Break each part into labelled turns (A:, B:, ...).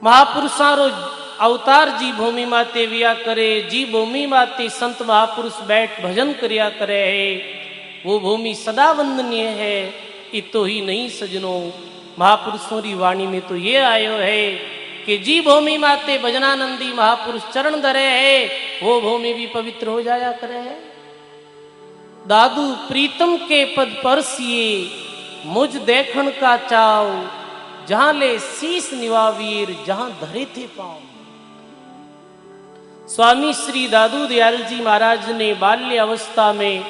A: महापुरुषारो अवतार जी भूमि माते विया करे, जी भूमि माते संत महापुरुष बैठ भजन करिया करे है, वो भूमि सदा वंदनीय है। इतो ही नहीं सजनों, महापुरुषों की वाणी में तो ये आयो है कि जी भूमि माते भजनानंदी महापुरुष चरण धरे है, वो भूमि भी पवित्र हो जाया करे है। दादू प्रीतम के पद परसिए, मुझ देखन का चाव, जहां ले शीस निवावीर, जहां धरे थे पांव। स्वामी श्री दादू दयाल जी महाराज ने बाल्य अवस्था में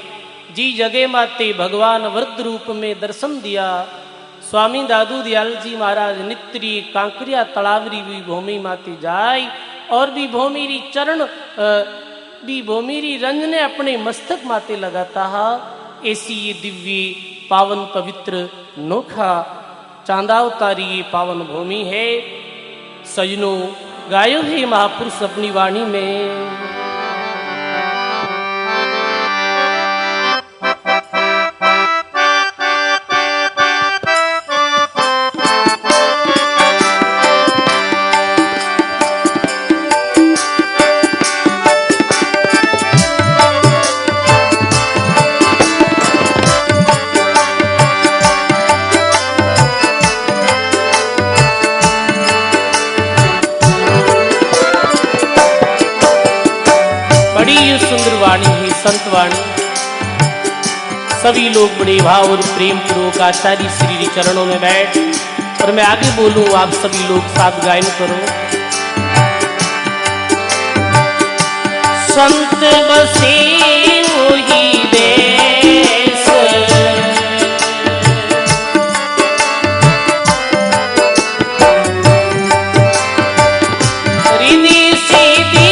A: जी जगह माते भगवान वृद्ध रूप में दर्शन दिया। स्वामी दादू दयाल जी महाराज नित्री कांकरिया तलावरी भी भूमि माते जाय और भी भूमिरी चरण भी भूमिरी रंज ने अपने मस्तक माते लगाता है। ऐसी ये दिव्य पावन पवित्र नोखा चांदावतारी ये पावन भूमि है। सजनों, गायो है महापुरुष अपनी वाणी में, सुंदर वाणी है संत वाणी। सभी लोग बड़े भाव और प्रेम पूर्वक आचार्य श्री के चरणों में बैठ, और मैं आगे बोलूं, आप सभी लोग साथ गायन करो। संत बसे वही देश, रिधि सीधी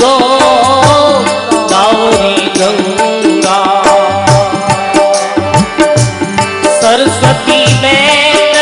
A: गो दावरी गंगा, सरस्वती बैठ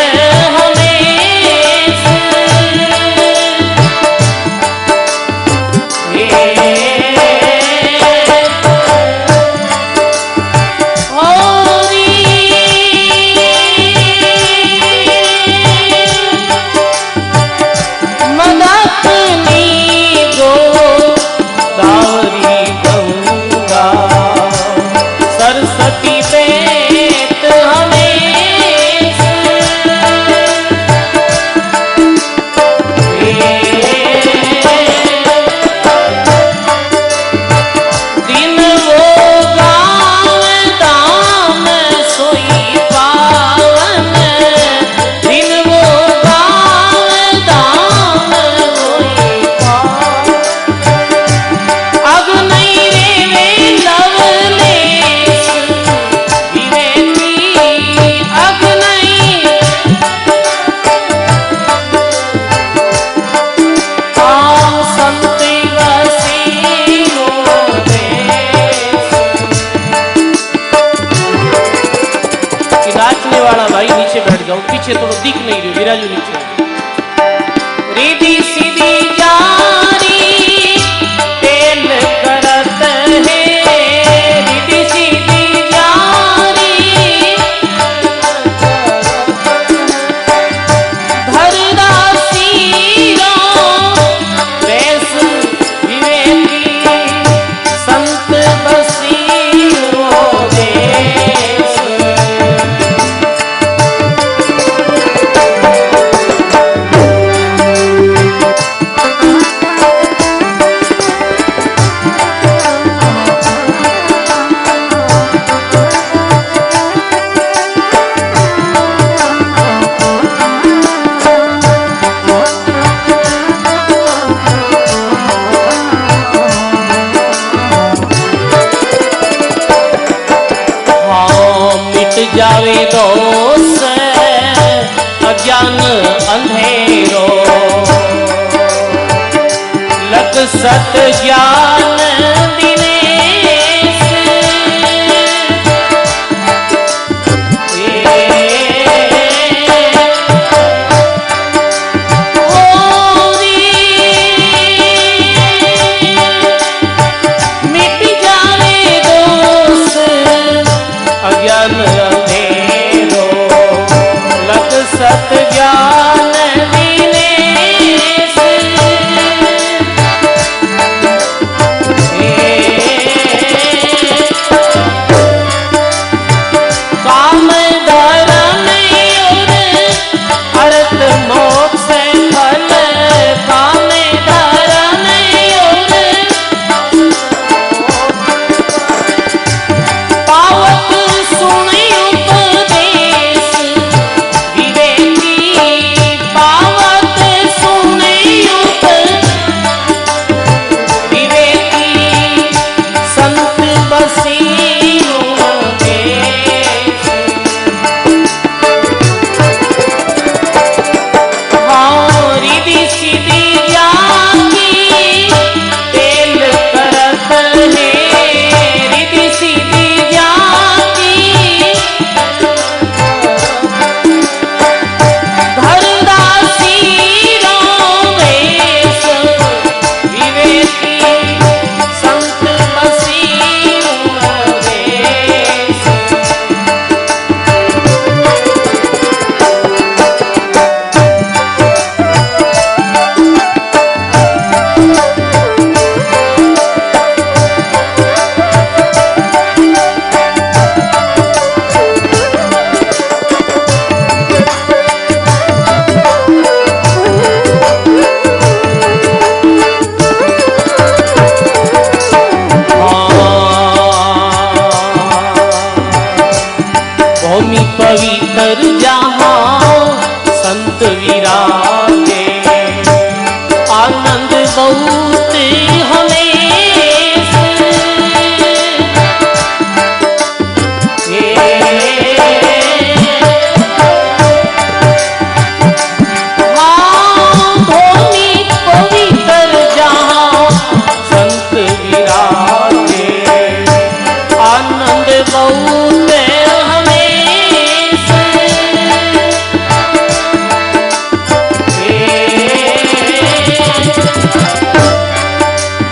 A: हमेश, पीछे तो दिख नहीं रही, विराजू नीचे। रिधि सीधी जारी तेल करत है, रिधि सीधी जारी धरदा सीरो वैस विवेकी, संत बसी हो देश। जावे दोष अज्ञान अंधेरो, लग सत ज्ञान दिनेश। मिट जावे दोष अज्ञान अंधेरो, लग सत ज्ञान दिनेश। काम धर्म और अर्थ मोक्ष फल, काम धर्म और पावत सुन उपदेश विवेकी, पावत सुन विवेकी, संत बसी रिधि सीधी जाकी तेल करत है, रिधि सीधी जाकी धरदासी रोवेश विवेकी, संत बसी रोवेश। भूमि पवित्र जहाँ संत विराजे, आनंद बहुत हमेश। भूमि पवित्र जहाँ संत विराजे, आनंद बहुत हमेश।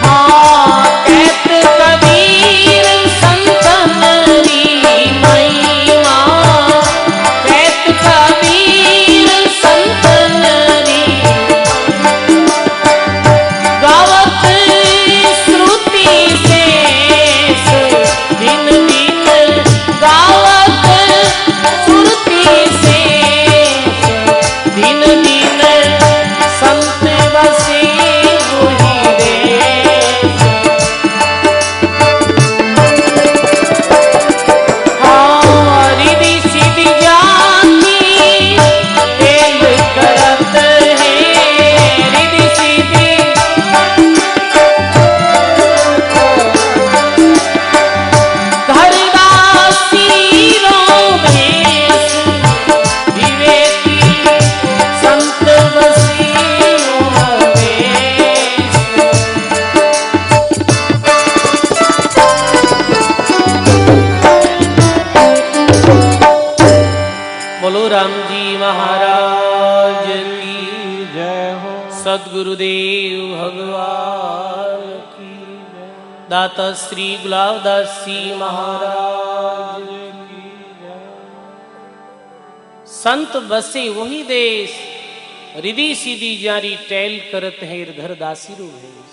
A: कहत कबीर संतन री महिमा, कहत कबीर संतन री, गावत श्रुति शेष दिन दिन, गावत श्रुति शेष दिन दिन, संत बसे वही देश। रिधि सीधी जाकी तेल करत है, रिधि सीधी धरदासी रोवेश विवेकी, संत बसी रोवेश। बोलो राम जी महाराज की
B: जय हो।
A: सद्गुरुदेव भगवान की जय। दाता श्री गुलाबदास जी महाराज की जय। संत बसे वही देश, रिधि सीधी जारी टैल करत है धर दासी रो भेष।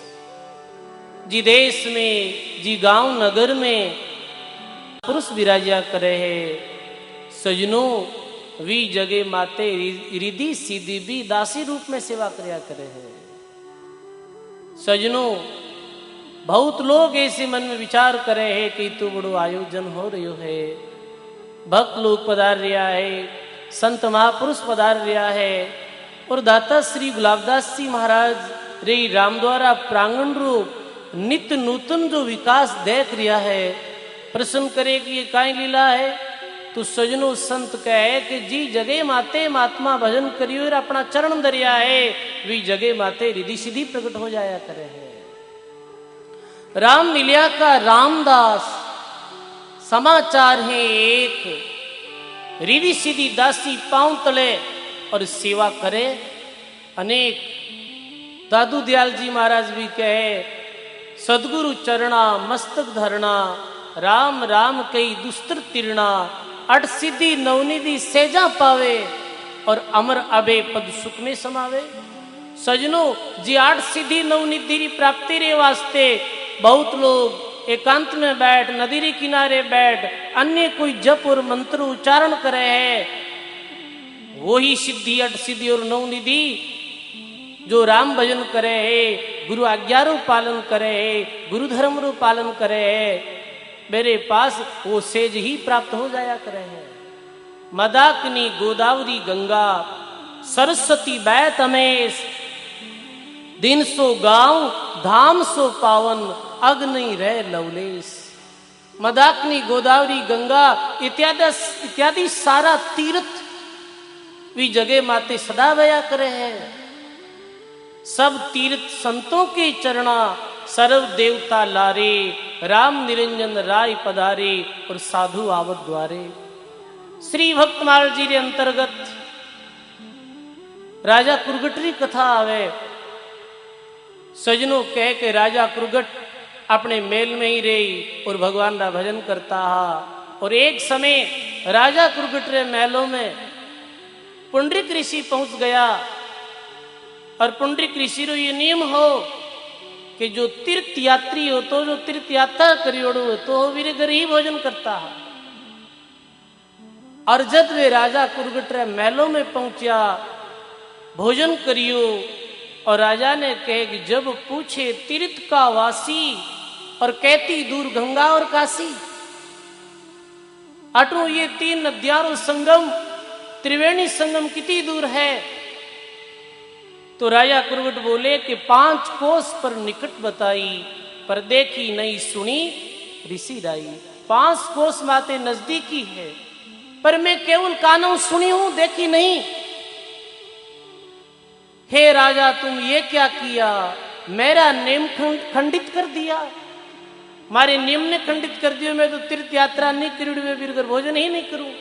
A: जी देश में जी गांव नगर में पुरुष विराजा करे है, सजनों वी जगे माते रिधि सीधी भी दासी रूप में सेवा करया करे है। सजनों बहुत लोग ऐसे मन में विचार करे है कि तो बड़ो आयोजन हो रही है, भक्त लोग पधार रहा है, संत महापुरुष पधार रहा है, और दाता श्री गुलाबदास जी महाराज रे रामद्वारा प्रांगण रूप नित्य नूतन जो विकास देख रहा है, प्रश्न करे कि ये काई लीला है, तो सजनो संत कहे कि जी जगे माते महात्मा भजन करियो और अपना चरण दरिया है वी जगे माते रिधि सिद्धि प्रकट हो जाया करे है। राम मिलिया का रामदास समाचार है एक, रिधि सिद्धि दासी पांव तले और सेवा करे अनेक। दादू दयाल जी महाराज भी कहे सदगुरु चरणा मस्तक धरना, राम राम कई दुस्तर तिरना, अट सिद्धि नवनिधि सेजा पावे और अमर अबे पद सुख में समावे। सजनो जी आठ सिद्धि नवनिधि की प्राप्ति रे वास्ते बहुत लोग एकांत में बैठ नदी के किनारे बैठ अन्य कोई जप और मंत्र उच्चारण करे है। वही सिद्धि अट सिद्धि और नवनिधि जो राम भजन करे है, गुरु आज्ञा रो पालन करे है, गुरु धर्म रो पालन करे है, मेरे पास वो सेज ही प्राप्त हो जाया करे है। मदाकिनी गोदावरी गंगा सरस्वती बैत अमेश, दिन सो गांव धाम सो पावन, अग नहीं रह लवलेश। मदाकिनी गोदावरी गंगा इत्यादि सारा तीर्थ वी जगह माते सदा बया करे है। सब तीर्थ संतों के चरणा, सर्व देवता लारे, राम निरंजन राय पधारे और साधु आवत द्वारे। श्री भक्तमाल जी के अंतर्गत राजा कुरगट कथा आवे। सजनों कह के राजा कुरगट अपने मेल में ही रही और भगवान का भजन करता हा। और एक समय राजा कुरगट रे महलों में पुंडरीक ऋषि पहुंच गया। और पुंडरीक ऋषि रो ये नियम हो कि जो तीर्थ यात्री हो तो जो तीर्थ यात्रा करियोड़ो हो तो वीरे घर ही भोजन करता है। और जब वे राजा कुरगट रे महलों में पहुंचा भोजन करियो और राजा ने कहे कि जब पूछे तीर्थ का वासी और कहती दूर गंगा और काशी, अटू ये तीन नदियां संगम त्रिवेणी संगम कितनी दूर है। तो राजा कुरगट बोले कि 5 कोस पर निकट बताई, पर देखी नहीं सुनी ऋषि राई। 5 कोस माते नजदीकी है पर मैं केवल कानों सुनी हूं देखी नहीं। हे राजा तुम ये क्या किया, मेरा नियम खंडित कर दिया, मारे नियम ने खंडित कर दिया। मैं तो तीर्थ यात्रा नहीं करूँ, मैं बिरगर भोजन ही नहीं करूं।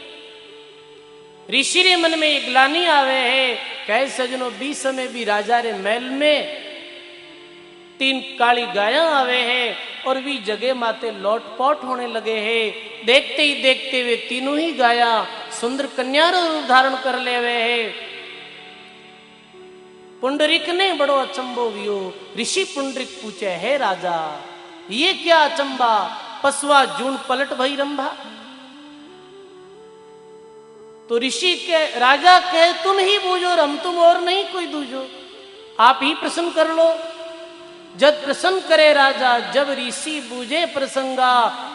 A: ऋषि रे मन में एक ग्लानी आवे है, कहे सजनो 20 समय भी राजा रे महल में 3 काली गायां आवे है और भी जगह माते लौटपौट होने लगे है। देखते ही देखते वे तीनों ही गाया सुंदर कन्या रूप धारण कर ले वे है। पुंडरीक ने बड़ो अचंबो वियो। ऋषि पुंडरीक पूछे, है राजा ये क्या अचंबा, पसवा जून पलट भई रंभा। तो ऋषि के राजा कहे तुम ही बूझो और हम तुम और नहीं कोई दूझो, आप ही प्रसन्न कर लो। जब प्रसन्न करे राजा, जब ऋषि बूझे प्रसंगा,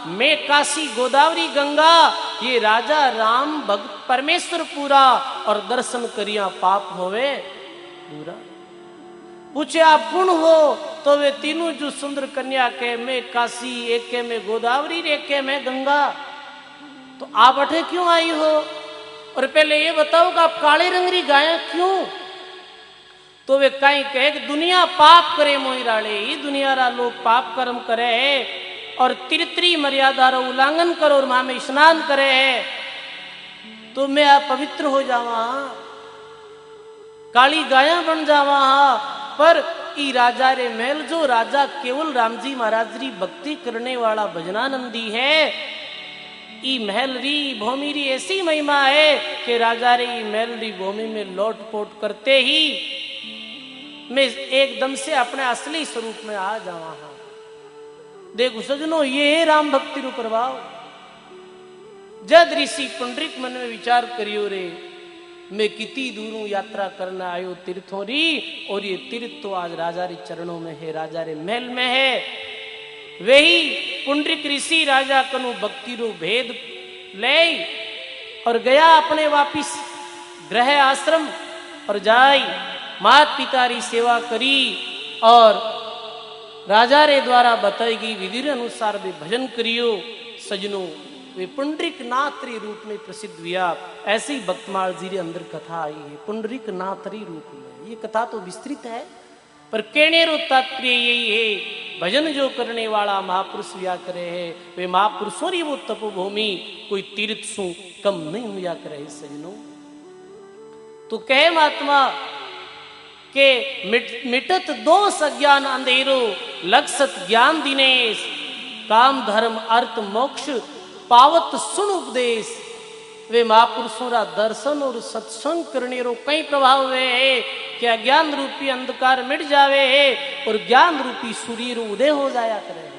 A: मैं काशी गोदावरी गंगा, ये राजा राम भक्त परमेश्वर पूरा, और दर्शन करिया पाप होवे दूरा। पूछे आप कौन हो, तो वे तीनों जो सुंदर कन्या के, मैं काशी, एक के में गोदावरी, एक के में गंगा। तो आप अठे क्यों आई हो, और पहले ये बताओ कि आप काले रंगरी गाया क्यों। तो वे कहीं कहे कि दुनिया पाप करे मोहिराले, ये दुनिया रा लोग पाप कर्म करे है और तिरतरी मर्यादा रो उल्लंघन करो और मां में स्नान करे है, तो मैं आप पवित्र हो जावा, काली गाया बन जावा। पर ई राजा रे महल जो राजा केवल राम जी महाराज री भक्ति करने वाला भजनानंदी है, ई महल री भूमि री ऐसी महिमा है कि राजा रे महल री भूमि में लौटपोट करते ही मैं एकदम से अपने असली स्वरूप में आ जावा। देखो सजनो, ये है राम भक्ति रो प्रभाव। जद ऋषि पुंडरीक मन में विचार करियो रे, मैं कितनी दूरों यात्रा करना आयो तीर्थों री, और ये तीर्थ तो आज राजा रे चरणों में है, राजा रे महल में है। वही पुंडरीक ऋषि राजा कनु भक्ति रो भेद ले और गया अपने वापिस गृह आश्रम, और जाई मात पिता री सेवा करी और राजा रे द्वारा बताई गई विधि अनुसार भी भजन करियो। सजनो वे पुंडरीक नाथ रे रूप में प्रसिद्ध हुआ। ऐसे ही भक्तमाल जी रे अंदर कथा आई है पुंडरीक नाथ रे रूप में। ये कथा तो विस्तृत है पर कहने रो तात्पर्य यही है भजन जो करने वाला महापुरुष हुआ करे है वे महापुरुषों री वो तपोभूमि कोई तीर्थ सु कम नहीं हुआ करे सजनों। तो कहे महात्मा के मिटत दोष अज्ञान अंधेरो लक्षत ज्ञान दिनेश काम धर्म अर्थ मोक्ष पावत सुन उपदेश। वे महापुरुषों का दर्शन और सत्संग करने रो कई प्रभाव वे है कि अज्ञान रूपी अंधकार मिट जावे है और ज्ञान रूपी सूर्य रो उदय हो जाया करे।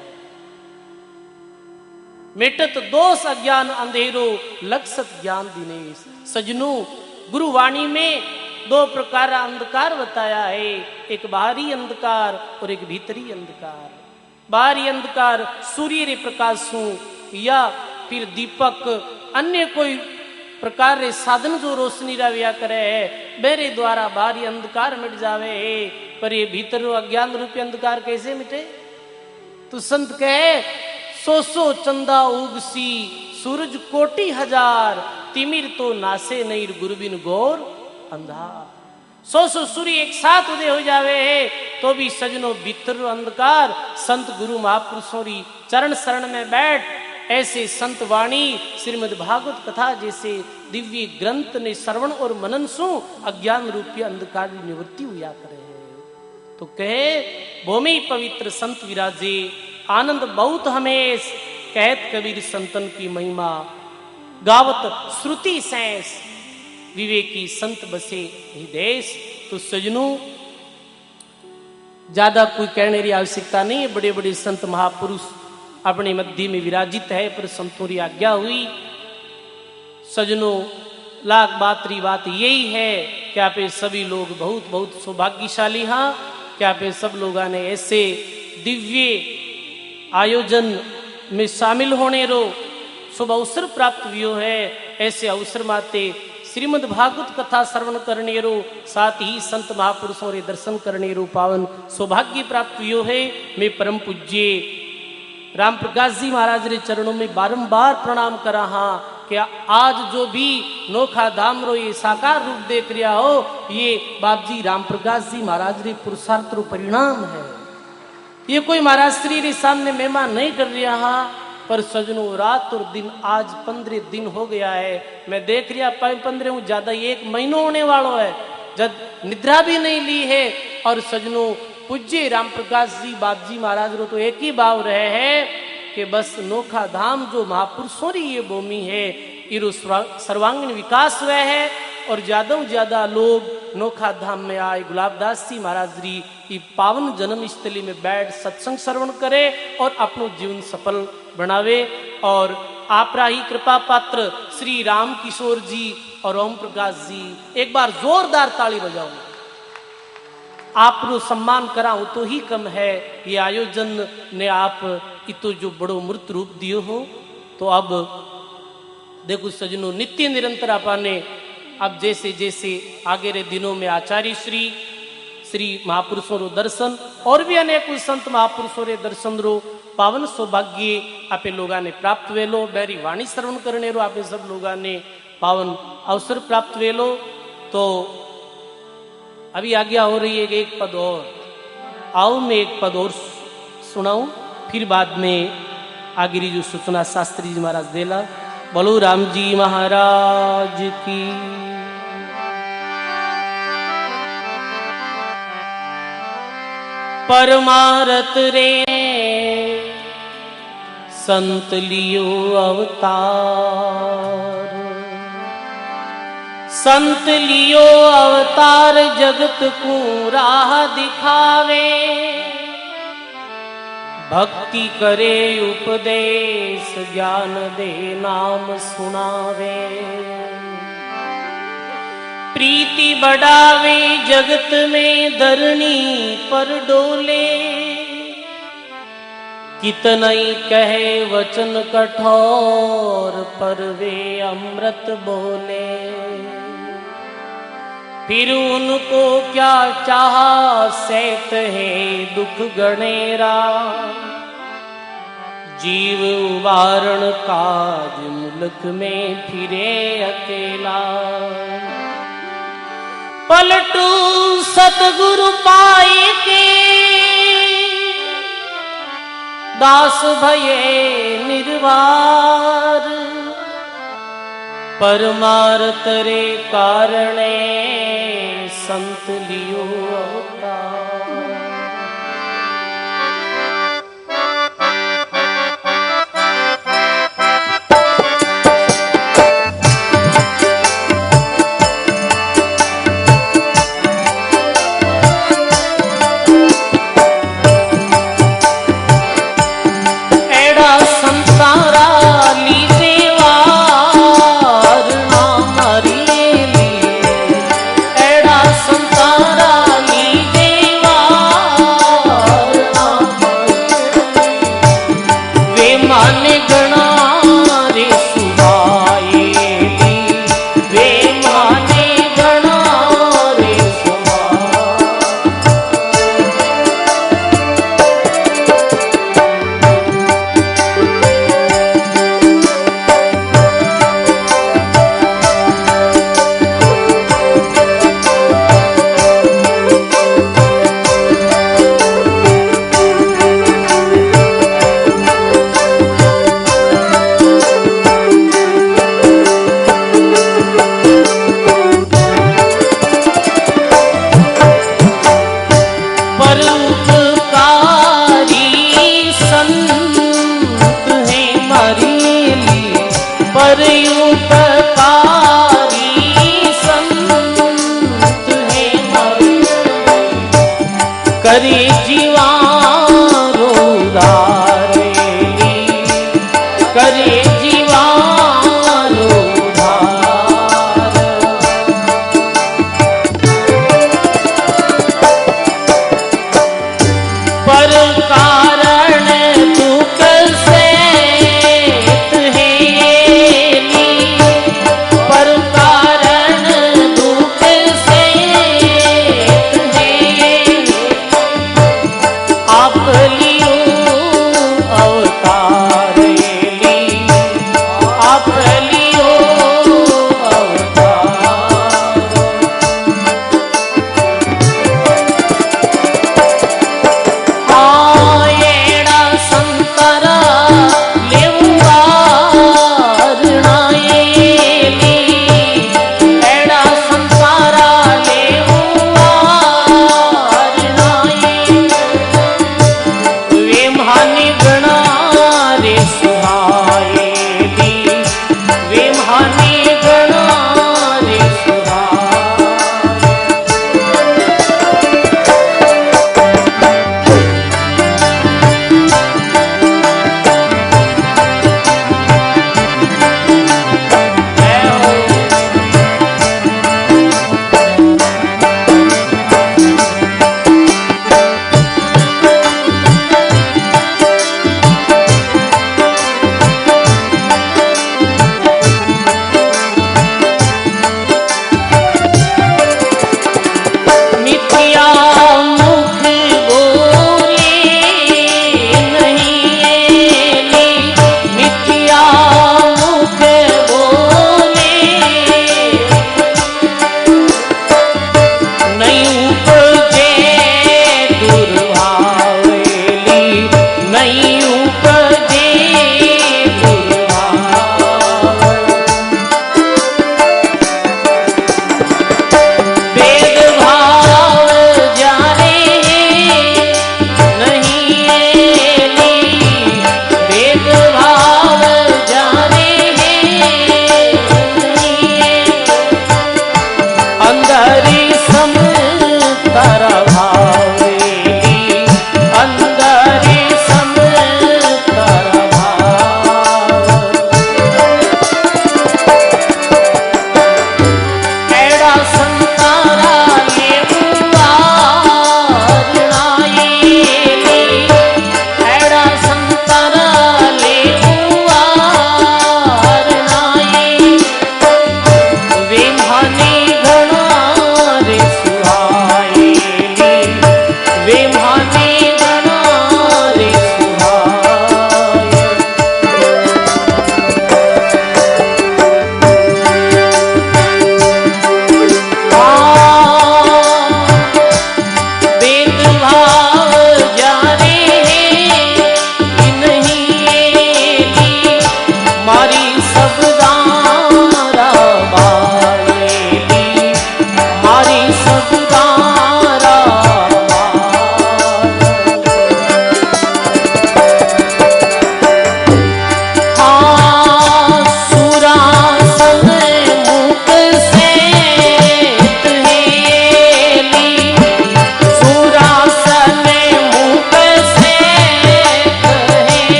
A: मिटत दोष अज्ञान अंधेरो लक्षत ज्ञान दिनेश। सजनों गुरुवाणी में दो प्रकार का अंधकार बताया है, एक बाहरी अंधकार और एक भीतरी अंधकार। बाहरी अंधकार सूर्य रे प्रकाश सु या फिर दीपक अन्य कोई प्रकार रे साधन जो रोशनी रविया करे है मेरे द्वारा बाहरी अंधकार मिट जावे है। पर ये भीतर अज्ञान रूपी अंधकार कैसे मिटे? तो संत कहे सो चंदा उगसी सूरज कोटि हजार तिमिर तो नासे नहीं गुरुबिन गौर अंधार। सो सूर्य एक साथ उदय हो जावे है तो भी सजनों भीतर अंधकार संत गुरु महापुरुषों की चरण शरण में बैठ ऐसे संत वाणी श्रीमद् भागवत कथा जैसे दिव्य ग्रंथ ने श्रवण और मनन सु अज्ञान रूपी अंधकार की निवृत्ति हुआ करे है। तो कहे भूमि पवित्र संत विराजे आनंद बहुत हमेश कहत कबीर संतन की महिमा गावत श्रुति सैंस विवेकी संत बसे ही देश। तो सजनों ज्यादा कोई कहने की आवश्यकता नहीं है। बड़े बड़े संत महापुरुष अपने मध्य में विराजित है पर संतों की आज्ञा हुई। सजनों लाख बात री बात यही है कि आप सभी लोग बहुत बहुत सौभाग्यशाली हाँ कि आप सब लोगों ने ऐसे दिव्य आयोजन में शामिल होने रो शुभ अवसर प्राप्त हुआ है। ऐसे अवसर माते श्रीमद् भागवत कथा श्रवण करने रो साथ ही संत महापुरुषों रे दर्शन करने रो पावन सौभाग्य प्राप्त हुआ है। मैं परम पूज्य राम प्रकाश जी महाराज रे चरणों में बारंबार प्रणाम करा हाँ कि आज जो भी नोखा धाम रो ये साकार रूप देख रहा हो ये बाप जी राम प्रकाश जी महाराज रे पुरुषार्थ रो परिणाम है। ये कोई महाराज श्री रे सामने महिमा नहीं कर रहा हाँ पर सजनों रात और दिन आज 15 दिन हो गया है। मैं देख रहा 15 हूँ ज्यादा 1 महीना होने वाला है जब निद्रा भी नहीं ली है। और सजनों पूज्य राम प्रकाश जी बाप जी महाराज रो तो एक ही भाव रहे है कि बस नोखा धाम जो महापुरुषों री ये भूमि है इरो सर्वांगीण विकास हुआ है और ज्यादा लोग नोखा धाम में आए गुलाबदास जी महाराज री ये पावन जन्म स्थली में बैठ सत्संग श्रवण करे और अपनो जीवन सफल बनावे। और आपरा ही कृपा पात्र श्री राम किशोर जी और ओम प्रकाश जी एक बार जोरदार ताली बजाओ। आपको सम्मान कराऊं तो ही कम है। ये आयोजन ने आप इतो जो बड़ो मूर्त रूप दियो हो। तो अब देखो सजनों नित्य निरंतर आपने अब जैसे जैसे आगे रे दिनों में आचार्य श्री महापुरुषों रो दर्शन और भी अनेक संत महापुरुषों रे दर्शन रो पावन सौभाग्य आपे लोगा ने प्राप्त वेलो। बैरी वाणी श्रवण करने रो आपे सब लोगा ने पावन अवसर प्राप्त वेलो। तो अभी आज्ञा हो रही है कि एक पद और आओ मैं एक पद और सुनाऊं फिर बाद में आगे जो सूचना शास्त्री जी महाराज देला। बोलो राम जी महाराज की। परमारत रे संत लियो अवतार संत लियो अवतार जगत को राह दिखावे भक्ति करे उपदेश ज्ञान दे नाम सुनावे प्रीति बढ़ावे जगत में धरनी पर डोले कितनई कहे वचन कठोर पर वे अमृत बोले फिर उनको क्या चाहा सहत है दुख गणेरा जीव उबारण काज मुल्क में फिरे अकेला। पलटू सतगुरु पाए के दास भये निर्वार। परमार्थ रे कारणे संत लियो अवतार। करे जीवारो उधारेली, करे जीवारो उधार। पर कारण दुख से तुहेली, पर कारण दुख से आप लियो अवतार ली, आप लियो अवतार। हाँ एड़ा संतरा लेऊंगा ऋणाएली, एड़ा संतरा लेऊंगा ऋणाएली। वे महानी गणा रे सुहाएली, वे महानी गणा रे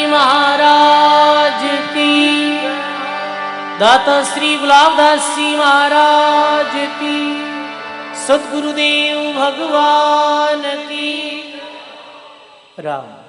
A: महाराज की, दाता श्री गुलाबदास जी महाराज की, सद्गुरुदेव भगवान की। राम।